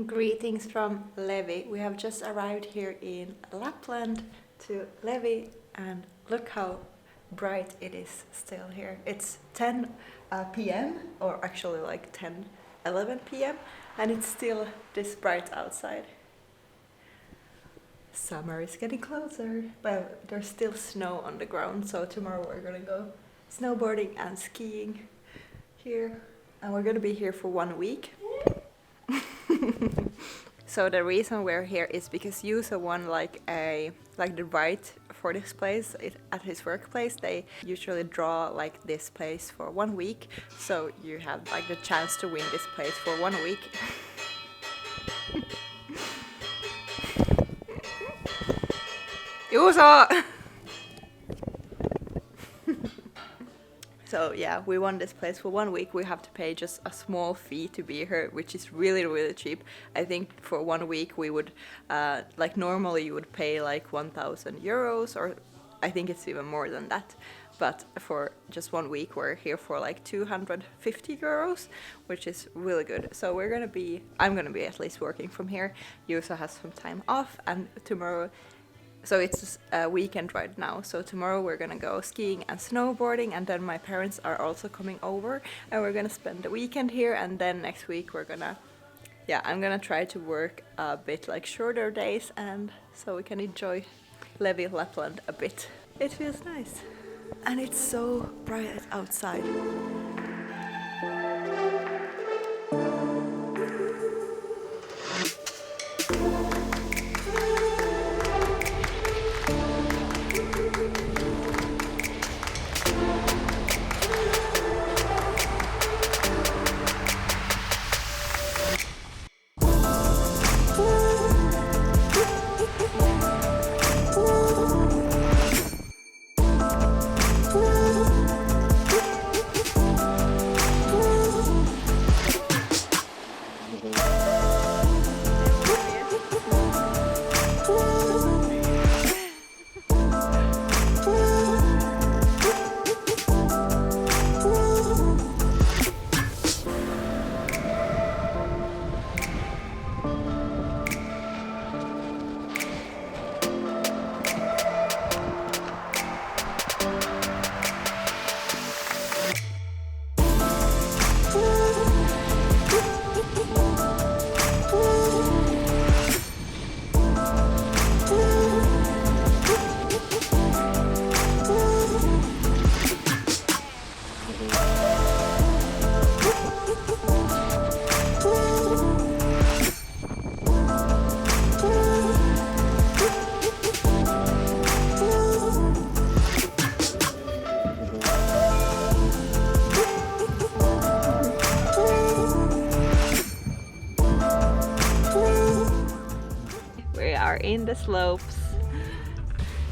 Greetings from Levi. We have just arrived here in Lapland to Levi, and look how bright it is still here. It's 10 p.m. or actually like 11 p.m. and it's still this bright outside. Summer is getting closer, but there's still snow on the ground, so tomorrow we're gonna go snowboarding and skiing here, and we're gonna be here for 1 week. So the reason we're here is because Juuso won like the right for this place at his workplace. They usually draw like this place for 1 week, so you have like the chance to win this place for 1 week. Juuso! So yeah, we won this place for 1 week. We have to pay just a small fee to be here, which is really, really cheap. I think for 1 week we would, like normally you would pay like 1,000 euros, or I think it's even more than that. But for just 1 week we're here for like 250 euros, which is really good. So I'm gonna be at least working from here. Juuso has some time off, and tomorrow, so it's a weekend right now, so tomorrow we're gonna go skiing and snowboarding, and then my parents are also coming over and we're gonna spend the weekend here, and then next week I'm gonna try to work a bit like shorter days, and so we can enjoy Levi Lapland a bit. It feels nice and it's so bright outside. In the slopes.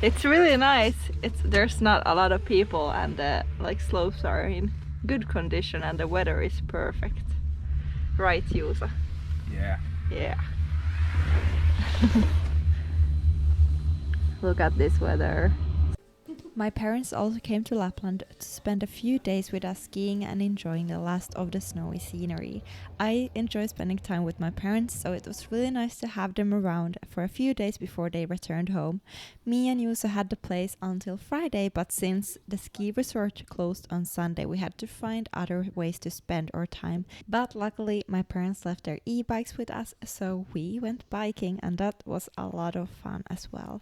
It's really nice. There's not a lot of people, and the slopes are in good condition and the weather is perfect. Right, Juuso? Yeah. Yeah. Look at this weather. My parents also came to Lapland to spend a few days with us skiing and enjoying the last of the snowy scenery. I enjoy spending time with my parents, so it was really nice to have them around for a few days before they returned home. Me and Juuso had the place until Friday, but since the ski resort closed on Sunday, we had to find other ways to spend our time. But luckily, my parents left their e-bikes with us, so we went biking, and that was a lot of fun as well.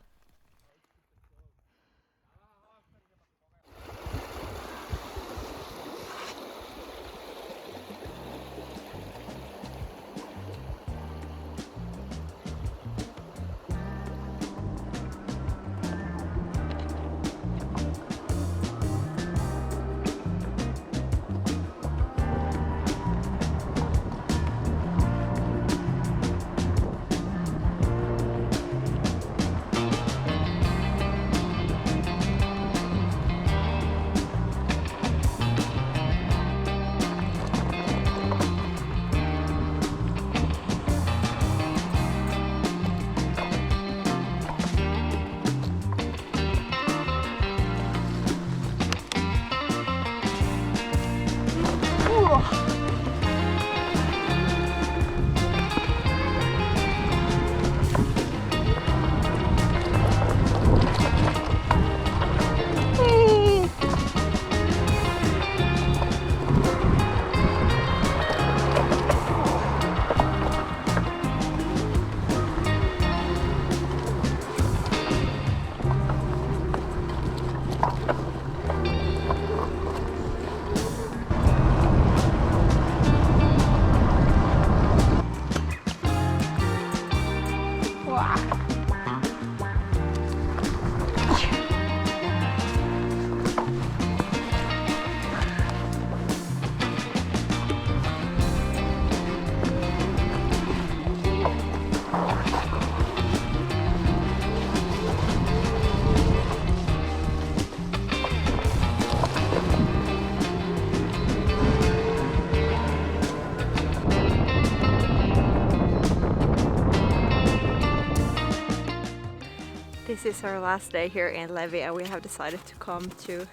This is our last day here in Levi and we have decided to come to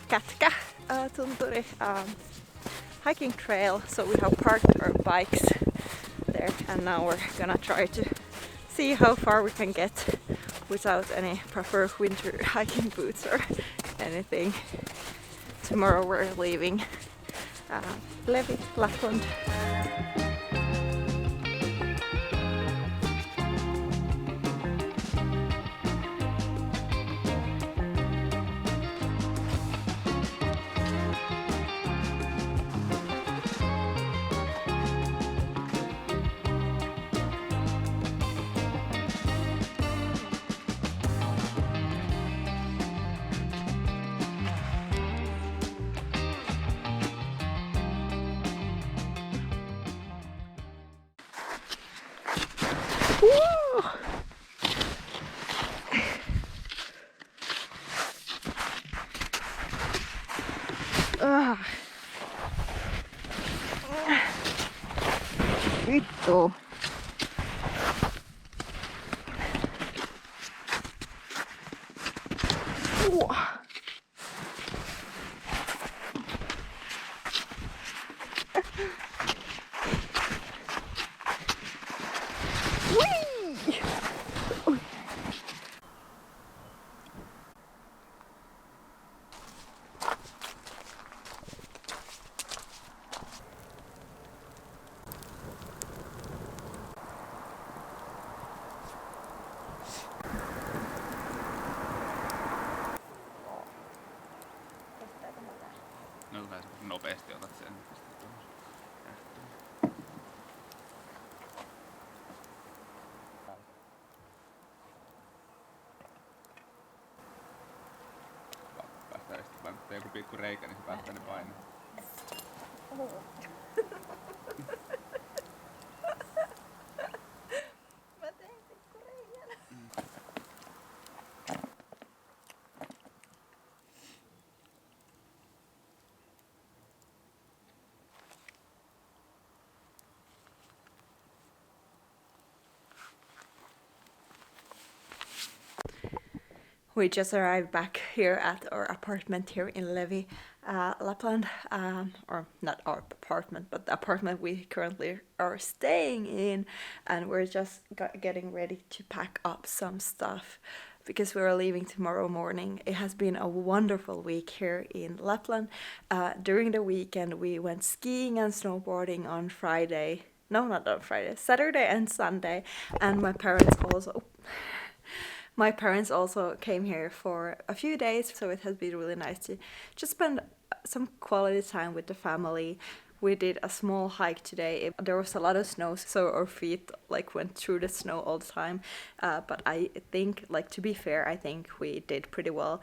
Kätkä Tunturi hiking trail. So we have parked our bikes there and now we're gonna try to see how far we can get without any proper winter hiking boots or anything. Tomorrow we're leaving Levi, Lapland. Woo! Vittu. No hyvä, nopeasti otat sen. Päästään sitten vaan, kun joku pikku reikä, niin se päästää ne painaa. Mä tein pikku reijän. We just arrived back here at our apartment here in Levi, Lapland, or not our apartment, but the apartment we currently are staying in, and we're just getting ready to pack up some stuff because we're leaving tomorrow morning. It has been a wonderful week here in Lapland. During the weekend we went skiing and snowboarding on Friday. No, not on Friday, Saturday and Sunday, and my parents also came here for a few days, so it has been really nice to just spend some quality time with the family. We did a small hike today. There was a lot of snow, so our feet went through the snow all the time. But I think, to be fair, I think we did pretty well,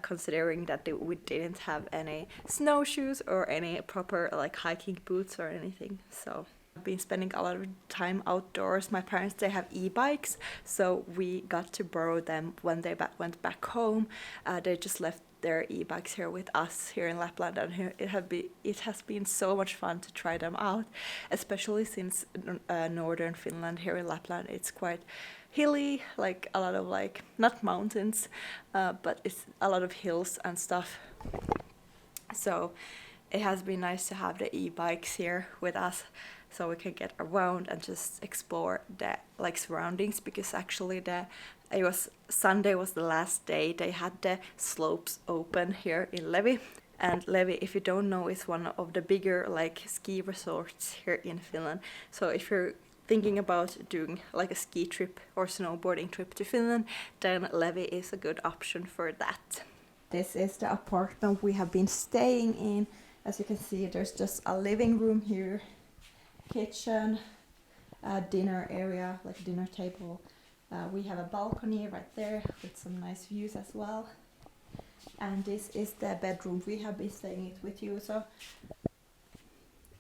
considering that we didn't have any snowshoes or any proper hiking boots or anything. So I've been spending a lot of time outdoors. My parents, they have e-bikes, so we got to borrow them when they went back home. They just left their e-bikes here with us here in Lapland, and it has been so much fun to try them out, especially since Northern Finland here in Lapland, it's quite hilly, a lot of not mountains, but it's a lot of hills and stuff. So it has been nice to have the e-bikes here with us, so we can get around and just explore the surroundings, because actually Sunday was the last day they had the slopes open here in Levi. And Levi, if you don't know, is one of the bigger ski resorts here in Finland. So if you're thinking about doing a ski trip or snowboarding trip to Finland, then Levi is a good option for that. This is the apartment we have been staying in. As you can see, there's just a living room here, kitchen, dinner area, dinner table. We have a balcony right there with some nice views as well. And this is the bedroom. We have been staying it with you, so.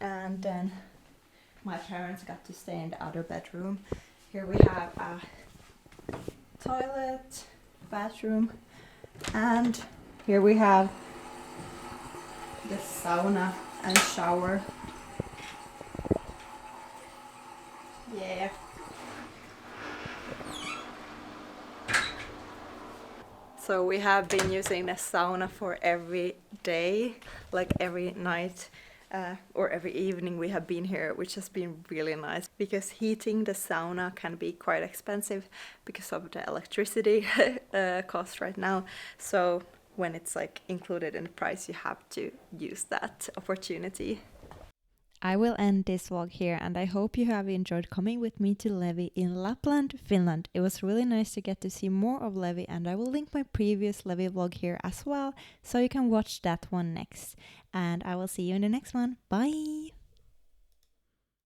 And then my parents got to stay in the other bedroom. Here we have a toilet, bathroom, and here we have the sauna and shower. Yeah. So we have been using the sauna for every day, like every night or every evening we have been here, which has been really nice because heating the sauna can be quite expensive because of the electricity cost right now. So when it's like included in the price, you have to use that opportunity. I will end this vlog here, and I hope you have enjoyed coming with me to Levi in Lapland, Finland. It was really nice to get to see more of Levi, and I will link my previous Levi vlog here as well, so you can watch that one next. And I will see you in the next one. Bye!